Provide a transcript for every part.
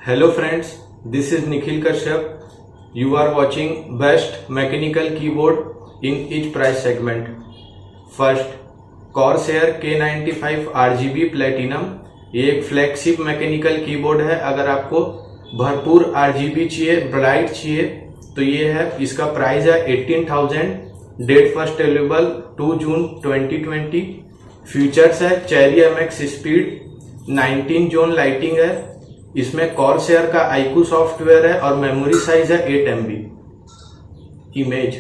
Hello friends, this is Nikhil Kashyap. You are watching best mechanical keyboard in each price segment. First, Corsair K95 RGB Platinum. ये एक flagship mechanical keyboard है। अगर आपको भरपूर RGB चाहिए, bright चाहिए तो ये है। इसका प्राइस है 18,000। डेट फर्स्ट अवेलेबल 2 जून 2020। फीचर्स है Cherry MX speed, 19 zone lighting है। इसमें कॉर्सेयर का आईकू सॉफ्टवेयर है और मेमोरी साइज है 8 MB। इमेज।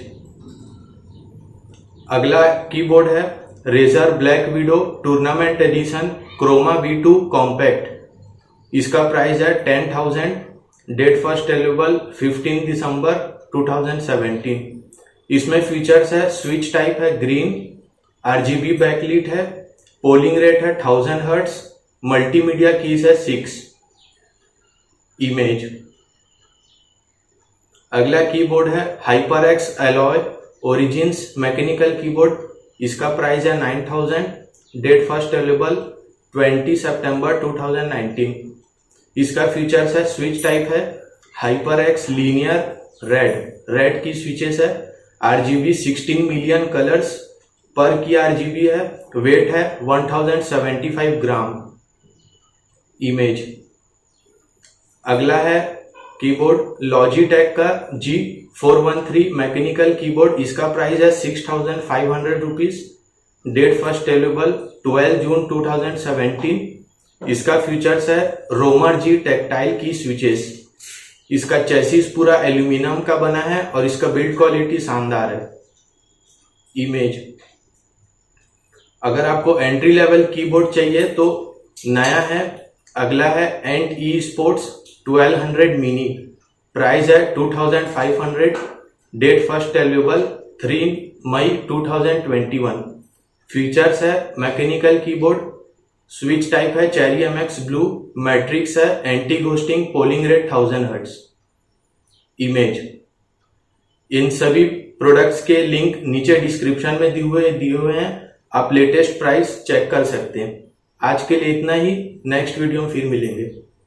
अगला कीबोर्ड है Razer black widow tournament edition chroma V2 compact. इसका प्राइस है 10,000। Date first available 15 December 2017। इसमें फीचर्स है स्विच टाइप है ग्रीन, RGB बैकलाइट है, पोलिंग रेट है 1000 हर्ट्ज, मल्टीमीडिया कीज है 6। इमेज। अगला कीबोर्ड है HyperX Alloy Origins mechanical keyboard. इसका प्राइस है 9,000। डेट फर्स्ट अवेलेबल 20 सितंबर 2019। इसका फीचर्स है स्विच टाइप है HyperX लीनियर रेड की स्विचेस है, RGB 16 मिलियन कलर्स पर की RGB है, वेट है 1075 ग्राम। इमेज। अगला है कीबोर्ड लॉजिटेक का G413 मैकेनिकल कीबोर्ड। इसका प्राइस है 6,500 रुपीज। डेट फर्स्ट अवेलेबल 12 जून 2017। इसका फीचर्स है रोमर G टेक्टाइल की स्विचेस। इसका चेसिस पूरा एल्यूमिनियम का बना है और इसका बिल्ड क्वालिटी शानदार है। इमेज। अगर आपको एंट्री लेवल कीबोर्ड चाहिए तो नया है। अगला है Ant esports 1200 mini. Price है 2,500। डेट फर्स्ट अवेलेबल 3 मई 2021। फीचर्स है मैकेनिकल कीबोर्ड, स्विच टाइप है चेरी MX ब्लू, मैट्रिक्स है, anti ghosting, polling rate 1000 hertz. Image. इन सभी प्रोडक्ट्स के लिंक नीचे डिस्क्रिप्शन में दिए हुए हैं। आप लेटेस्ट प्राइस चेक कर सकते हैं। आज के लिए इतना ही। नेक्स्ट वीडियो में फिर मिलेंगे।